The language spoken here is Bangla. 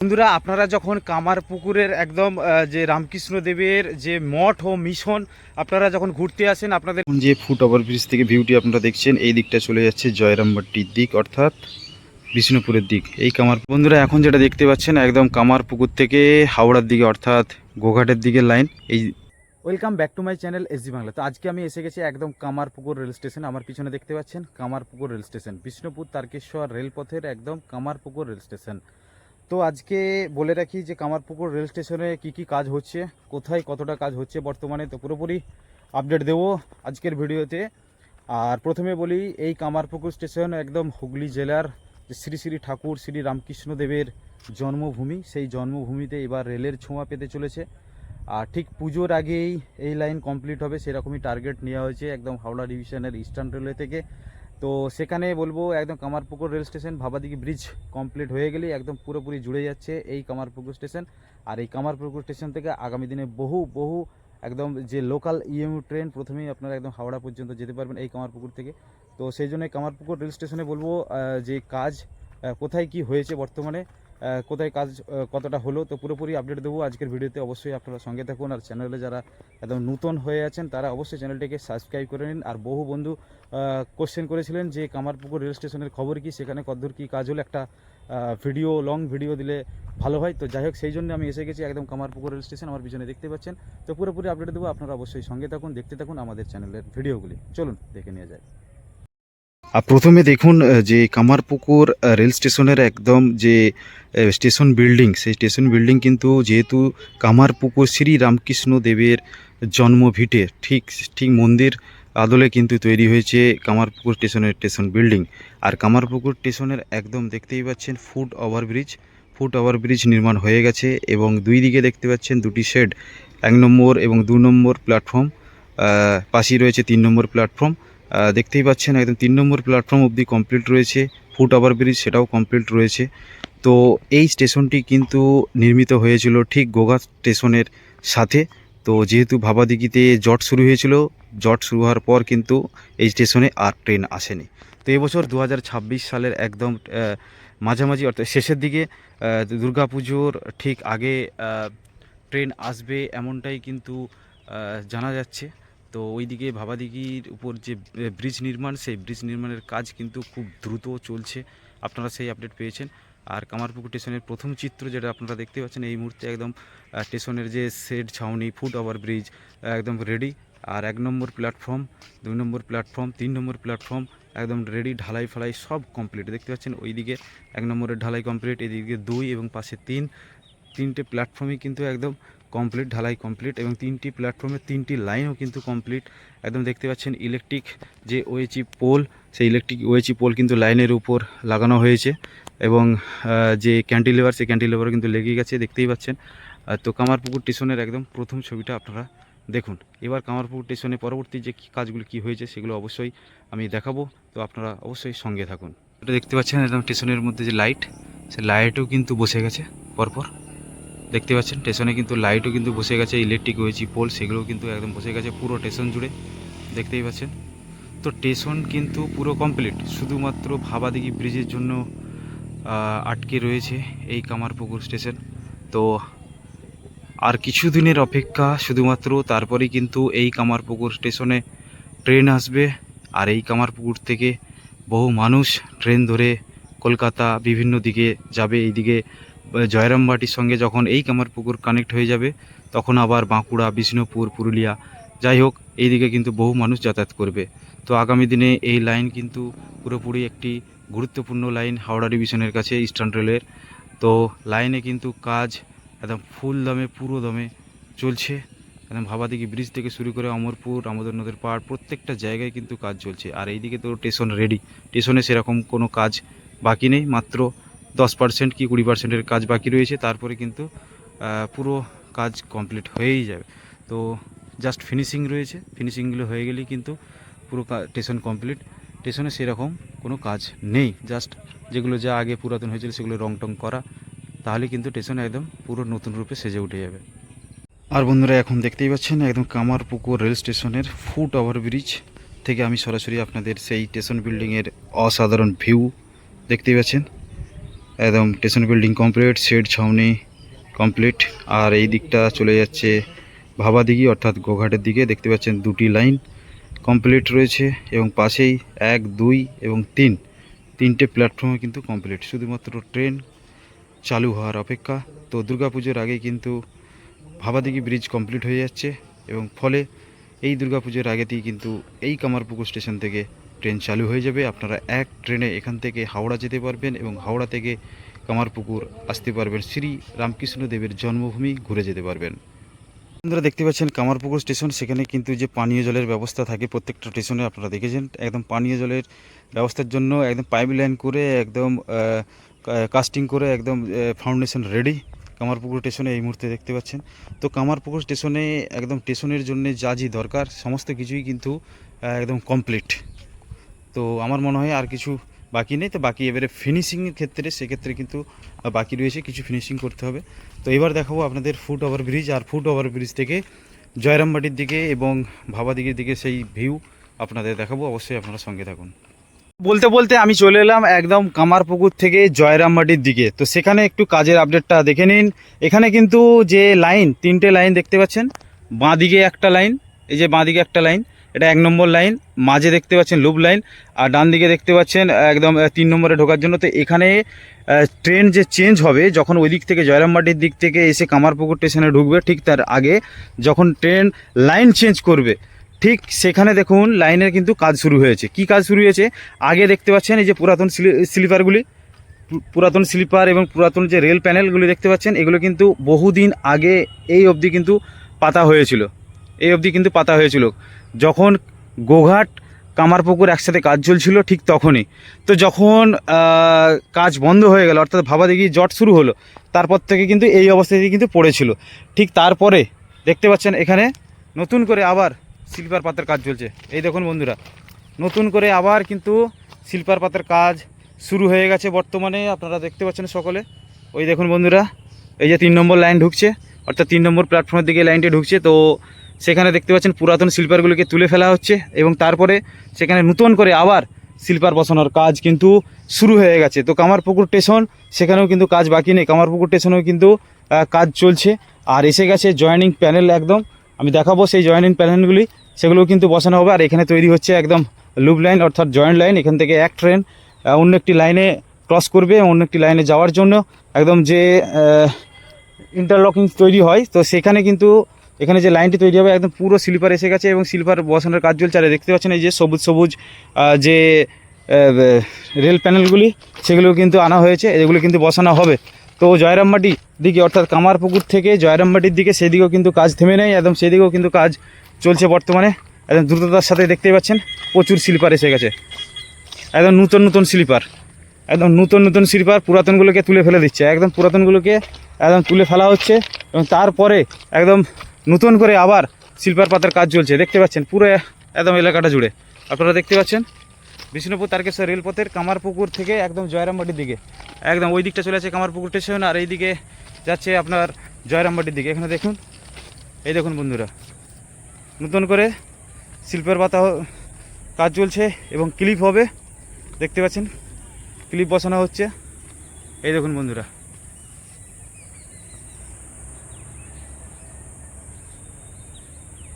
বন্ধুরা, আপনারা যখন কামারপুকুরের একদম যে রামকৃষ্ণদেবের যে মঠ ও মিশন আপনারা যখন ঘুরতে আসেন, আপনাদের যে ফুট ওভারব্রিজ থেকে ভিউটি আপনারা দেখছেন, এই দিকটা চলে যাচ্ছে জয়রামবাটির দিক, অর্থাৎ বিষ্ণুপুরের দিক। এই বন্ধুরা এখন যেটা দেখতে পাচ্ছেন একদম কামারপুকুর থেকে হাওড়ার দিকে অর্থাৎ গোঘাটের দিকে লাইন। এই welcome back to my channel SG Bangla. তো আজকে আমি এসে গেছি একদম কামারপুকুর রেল স্টেশন। আমার পিছনে দেখতে পাচ্ছেন কামারপুকুর রেল স্টেশন, বিষ্ণুপুর তারকেশ্বর রেলপথের একদম কামারপুকুর রেল স্টেশন। তো আজকে বলে রাখি যে কামারপুকুর রেল স্টেশনে কি কাজ হচ্ছে, কোথায় কতটা কাজ হচ্ছে বর্তমানে, তো পুরোপুরি আপডেট দেবো আজকের ভিডিওতে। আর প্রথমে বলি, এই কামারপুকুর স্টেশন একদম হুগলি জেলার শ্রী শ্রী ঠাকুর শ্রী রামকৃষ্ণদেবের জন্মভূমি। সেই জন্মভূমিতে এবার রেলের ছোঁয়া পেতে চলেছে। আর ঠিক পুজোর আগেই এই লাইন কমপ্লিট হবে, সেরকমই টার্গেট নেওয়া হয়েছে একদম হাওড়া ডিভিশনের ইস্টার্ন রেলওয়ে থেকে। তো সেখানে বলবো একদম Kamarpukur rail station Bhabadighi bridge complete হয়ে গেলেই একদম পুরোপুরি জুড়ে যাচ্ছে এই কামারপুকুর স্টেশন। আর এই কামারপুকুর স্টেশন থেকে আগামী দিনে বহু একদম যে লোকাল ইএমইউ ট্রেন প্রথমেই আপনারা একদম হাওড়া পর্যন্ত যেতে পারবেন এই কামারপুকুর থেকে। তো সেই জন্য কামারপুকুর রেল স্টেশনে বলবো যে কাজ কোথায় কি হয়েছে বর্তমানে, কোথায় কাজ কতটা হলো, তো পুরোপুরি আপডেট দেবো আজকের ভিডিওতে। অবশ্যই আপনারা সঙ্গে থাকুন। আর চ্যানেলে যারা একদম নতুন হয়ে আছেন তারা অবশ্যই চ্যানেলটিকে সাবস্ক্রাইব করে নিন। আর বহু বন্ধু কোশ্চেন করেছিলেন যে কামারপুকুর রেল স্টেশনের খবর কি, সেখানে কতদূর কী কাজ হলো, একটা ভিডিও লং ভিডিও দিলে ভালো হয়। তো যাই হোক, সেই জন্য আমি এসে গেছি একদম কামারপুকুর রেল স্টেশন, আমার পিছনে দেখতে পাচ্ছেন। তো পুরোপুরি আপডেট দেবো, আপনারা অবশ্যই সঙ্গে থাকুন, দেখতে থাকুন আমাদের চ্যানেলের ভিডিওগুলি। চলুন দেখে নিয়ে যায়। আর প্রথমে দেখুন যে কামারপুকুর রেল স্টেশনের একদম যে স্টেশন বিল্ডিং, সেই স্টেশন বিল্ডিং কিন্তু যেহেতু কামারপুকুর শ্রী রামকৃষ্ণ দেবের জন্মভিটে ঠিক ঠিক মন্দির আদলে কিন্তু তৈরি হয়েছে কামারপুকুর স্টেশন বিল্ডিং। আর কামারপুকুর স্টেশনের একদম দেখতেই পাচ্ছেন ফুট ওভারব্রিজ নির্মাণ হয়ে গেছে এবং দুই দিকে দেখতে পাচ্ছেন দুটি শেড, 1 নম্বর এবং 2 নম্বর প্ল্যাটফর্ম, পাশেই রয়েছে 3 নম্বর প্ল্যাটফর্ম। দেখতেই পাচ্ছেন একদম 3 নম্বর প্ল্যাটফর্ম অবধি কমপ্লিট রয়েছে, ফুট ওভারব্রিজ সেটাও কমপ্লিট রয়েছে। তো এই স্টেশনটি কিন্তু নির্মিত হয়েছিল ঠিক গোঘাট স্টেশনের সাথে। তো যেহেতু ভাবাদিঘিতে জট শুরু হয়েছিল, জট শুরু হওয়ার পর কিন্তু এই স্টেশনে আর ট্রেন আসেনি। তো এবছর 2026 সালের একদম মাঝামাঝি অর্থাৎ শেষের দিকে দুর্গাপুজোর ঠিক আগে ট্রেন আসবে এমনটাই কিন্তু জানা যাচ্ছে। তো ওইদিকে ভাবাদিঘির উপর যে ব্রিজ নির্মাণ, সেই ব্রিজ নির্মাণের কাজ কিন্তু খুব দ্রুত চলছে, আপনারা সেই আপডেট পেয়েছেন। আর কামারপুকুর স্টেশনের প্রথম চিত্র যেটা আপনারা দেখতে পাচ্ছেন এই মুহূর্তে, একদম স্টেশনের যে শেড ছাউনি, ফুট ওভার ব্রিজ একদম রেডি। আর 1 নম্বর প্ল্যাটফর্ম, 2 নম্বর প্ল্যাটফর্ম, 3 নম্বর প্ল্যাটফর্ম একদম রেডি, ঢালাই ফালাই সব কমপ্লিট। দেখতে পাচ্ছেন ওইদিকে 1 নম্বরের ঢালাই কমপ্লিট, এদিকে 2 এবং পাশে 3টে প্ল্যাটফর্মই কিন্তু একদম কমপ্লিট, ঢালাই কমপ্লিট এবং 3টি প্ল্যাটফর্মের 3টি লাইনও কিন্তু কমপ্লিট। একদম দেখতে পাচ্ছেন ইলেকট্রিক যে ওএইচই পোল, সেই ইলেকট্রিক ওএইচই পোল কিন্তু লাইনের উপর লাগানো হয়েছে এবং যে ক্যান্টিলিভার, সেই ক্যান্টিলিভারও কিন্তু লেগে গেছে, দেখতেই পাচ্ছেন। তো কামারপুকুর স্টেশনের একদম প্রথম ছবিটা আপনারা দেখুন। এবার কামারপুকুর স্টেশনে পরবর্তী যে কাজগুলো কি হয়েছে সেগুলো অবশ্যই আমি দেখাবো, তো আপনারা অবশ্যই সঙ্গে থাকুন। এটা দেখতে পাচ্ছেন একদম স্টেশনের মধ্যে যে লাইট, সেই লাইটও কিন্তু বসে গেছে পরপর। দেখতে পাচ্ছেন স্টেশনে কিন্তু লাইটও কিন্তু বসে গেছে, ইলেকট্রিক ওয়েজি পোল সেগুলোও কিন্তু একদম বসে গেছে পুরো স্টেশন জুড়ে, দেখতেই পাচ্ছেন। তো স্টেশন কিন্তু পুরো কমপ্লিট, শুধুমাত্র ভাবাদিঘি ব্রিজের জন্য আটকে রয়েছে এই কামারপুকুর স্টেশন। তো আর কিছু দিনের অপেক্ষা শুধুমাত্র, তারপরেই কিন্তু এই কামারপুকুর স্টেশনে ট্রেন আসবে। আর এই কামারপুকুর থেকে বহু মানুষ ট্রেন ধরে কলকাতা বিভিন্ন দিকে যাবে। এইদিকে জয়রামবাটির সঙ্গে যখন এই কামারপুকুর কানেক্ট হয়ে যাবে, তখন আবার বাঁকুড়া, বিষ্ণুপুর, পুরুলিয়া, যাই হোক এইদিকে কিন্তু বহু মানুষ যাতায়াত করবে। তো আগামী দিনে এই লাইন কিন্তু পুরোপুরি একটি গুরুত্বপূর্ণ লাইন হাওড়া ডিভিশনের কাছে ইস্টার্ন রেলের। তো লাইনে কিন্তু কাজ একদম ফুল দমে, পুরো দমে চলছে। একদম ভাবাদিঘি ব্রিজ থেকে শুরু করে অমরপুর, দামোদর নদের পাড়, প্রত্যেকটা জায়গায় কিন্তু কাজ চলছে। আর এইদিকে তো স্টেশন রেডি, স্টেশনে সেরকম কোনো কাজ বাকি নেই, মাত্র 10% কি 20%-এর কাজ বাকি রয়েছে, তারপরে কিন্তু পুরো কাজ কমপ্লিট হয়েই যাবে। তো জাস্ট ফিনিশিং রয়েছে, ফিনিশিংগুলো হয়ে গেলেই কিন্তু পুরো স্টেশন কমপ্লিট। স্টেশনে সেরকম কোনো কাজ নেই, জাস্ট যেগুলো যা আগে পুরাতন হয়েছিল সেগুলো রং টং করা, তাহলে কিন্তু স্টেশন একদম পুরো নতুন রূপে সেজে উঠে যাবে। আর বন্ধুরা এখন দেখতেই পাচ্ছেন একদম কামারপুকুর রেল স্টেশনের ফুট ওভারব্রিজ থেকে আমি সরাসরি আপনাদের সেই স্টেশন বিল্ডিংয়ের অসাধারণ ভিউ দেখতেই পাচ্ছেন। একদম স্টেশন বিল্ডিং কমপ্লিট, শেড ছাউনি কমপ্লিট। আর এই দিকটা চলে যাচ্ছে ভাবাদিঘি অর্থাৎ গোঘাটের দিকে। দেখতে পাচ্ছেন দুটি লাইন কমপ্লিট রয়েছে এবং পাশেই 1, 2 এবং 3 প্ল্যাটফর্মে কিন্তু কমপ্লিট, শুধুমাত্র ট্রেন চালু হওয়ার অপেক্ষা। তো দুর্গাপুজোর আগেই কিন্তু ভাবাদিঘি ব্রিজ কমপ্লিট হয়ে যাচ্ছে এবং ফলে এই দুর্গাপুজোর আগেতেই কিন্তু এই কামারপুকুর স্টেশন থেকে ট্রেন চালু হয়ে যাবে। আপনারা এক ট্রেনে এখান থেকে হাওড়া যেতে পারবেন এবং হাওড়া থেকে কামারপুকুর আসতে পারবেন, শ্রী রামকৃষ্ণ দেবের জন্মভূমি ঘুরে যেতে পারবেন। আপনারা দেখতে পাচ্ছেন কামারপুকুর স্টেশন, সেখানে কিন্তু যে পানীয় জলের ব্যবস্থা থাকে প্রত্যেকটা স্টেশনে আপনারা দেখেছেন। একদম পানীয় জলের ব্যবস্থার জন্য একদম পাইপ লাইন করে একদম কাস্টিং করে একদম ফাউন্ডেশন রেডি কামারপুকুর স্টেশনে এই মুহূর্তে দেখতে পাচ্ছেন। তো কামারপুকুর স্টেশনে একদম স্টেশনের জন্য যা যা দরকার সমস্ত কিছুই কিন্তু একদম কমপ্লিট। তো আমার মনে হয় আর কিছু বাকি নেই। তো বাকি এবারে ফিনিশিংয়ের ক্ষেত্রে সেক্ষেত্রে কিন্তু বাকি রয়েছে, কিছু ফিনিশিং করতে হবে। তো এবার দেখাবো আপনাদের ফুট ওভার ব্রিজ, আর ফুট ওভার ব্রিজ থেকে জয়রামবাটির দিকে এবং ভাবাদিঘির দিকে সেই ভিউ আপনাদের দেখাবো। অবশ্যই আপনারা সঙ্গে থাকুন। বলতে বলতে আমি চলে এলাম একদম কামারপুকুর থেকে জয়রামবাটির দিকে। তো সেখানে একটু কাজের আপডেটটা দেখে নিন। এখানে কিন্তু যে লাইন, 3টে লাইন দেখতে পাচ্ছেন। বাঁদিকে একটা লাইন, এই যে বাঁদিকে একটা লাইন, এটা 1 নম্বর লাইন, মাঝে দেখতে পাচ্ছেন লুপ লাইন, আর ডান দিকে দেখতে পাচ্ছেন একদম 3 নম্বরে ঢোকার জন্য। তো এখানে ট্রেন যে চেঞ্জ হবে যখন ওই দিক থেকে জয়রামবাটির দিক থেকে এসে কামারপুকুর স্টেশনে ঢুকবে, ঠিক তার আগে যখন ট্রেন লাইন চেঞ্জ করবে ঠিক সেখানে দেখুন লাইনের কিন্তু কাজ শুরু হয়েছে। কি কাজ শুরু হয়েছে? আগে দেখতে পাচ্ছেন এই যে পুরাতন স্লিপারগুলি, পুরাতন স্লিপার এবং পুরাতন যে রেল প্যানেলগুলি দেখতে পাচ্ছেন, এগুলো কিন্তু বহুদিন আগে এই অবধি কিন্তু পাতা হয়েছিল। এই অবধি কিন্তু পাতা হয়েছিল যখন গোঘাট কামারপুকুর একসাথে কাজ চলছিল, ঠিক তখনই। তো যখন কাজ বন্ধ হয়ে গেল অর্থাৎ ভাবাদিঘি জট শুরু হলো, তারপর থেকে কিন্তু এই অবস্থাতে কিন্তু পড়েছিল। ঠিক তারপরে দেখতে পাচ্ছেন এখানে নতুন করে আবার স্লিপার পাতার কাজ চলছে। এই দেখুন বন্ধুরা, নতুন করে আবার কিন্তু স্লিপার পাতার কাজ শুরু হয়ে গেছে বর্তমানে, আপনারা দেখতে পাচ্ছেন সকলে। ওই দেখুন বন্ধুরা, এই যে 3 নম্বর লাইন ঢুকছে অর্থাৎ 3 নম্বর প্ল্যাটফর্মের দিকে লাইনটি ঢুকছে। তো সেখানে দেখতে পাচ্ছেন পুরাতন স্লিপারগুলোকে তুলে ফেলা হচ্ছে এবং তারপরে সেখানে নতুন করে আবার স্লিপার বসানোর কাজ কিন্তু শুরু হয়ে গেছে। তো কামারপুকুর স্টেশন সেখানেও কিন্তু কাজ বাকি নেই, কামারপুকুর স্টেশনেও কিন্তু কাজ চলছে। আর এসে গেছে জয়েনিং প্যানেল, একদম আমি দেখাবো সেই জয়েনিং প্যানেলগুলি, সেগুলোও কিন্তু বসানো হবে। আর এখানে তৈরি হচ্ছে একদম লুপ লাইন অর্থাৎ জয়েন্ট লাইন। এখান থেকে এক ট্রেন অন্য একটি লাইনে ক্রস করবে, অন্য একটি লাইনে যাওয়ার জন্য একদম যে ইন্টারলকিং তৈরি হয়, তো সেখানে কিন্তু এখানে যে লাইনটি তৈরি হবে একদম পুরো স্লিপার এসে গেছে এবং স্লিপার বসানোর কাজ চলছে। আর দেখতে পাচ্ছেন এই যে সবুজ সবুজ যে রেল প্যানেলগুলি, সেগুলো কিন্তু আনা হয়েছে, এগুলো কিন্তু বসানো হবে। তো জয়রামবাটির দিকে অর্থাৎ কামারপুকুর থেকে জয়রামবাটির দিকে সেদিকেও কিন্তু কাজ থেমে নেই, একদম সেদিকেও কিন্তু কাজ চলছে বর্তমানে একদম দ্রুততার সাথে। দেখতেই পাচ্ছেন প্রচুর স্লিপার এসে গেছে, একদম নতুন নতুন স্লিপার, একদম নতুন নতুন স্লিপার পুরাতনগুলোকে তুলে ফেলে দিচ্ছে, একদম পুরাতনগুলোকে একদম তুলে ফেলা হচ্ছে এবং তারপরে একদম নতুন করে আবার স্লিপার পাতার কাজ চলছে। দেখতে পাচ্ছেন পুরো একদম এলাকাটা জুড়ে আপনারা দেখতে পাচ্ছেন। বিষ্ণুপুর তারকেশ্বর রেলপথের কামারপুকুর থেকে একদম জয়রামবাটির দিকে, একদম ওই দিকটা চলে যাচ্ছে কামারপুকুর স্টেশন, আর এই দিকে যাচ্ছে আপনার জয়রামবাটির দিকে। এখানে দেখুন, এই দেখুন বন্ধুরা, নতুন করে স্লিপার পাতা কাজ চলছে এবং ক্লিপ হবে, দেখতে পাচ্ছেন ক্লিপ বসানো হচ্ছে। এই দেখুন বন্ধুরা।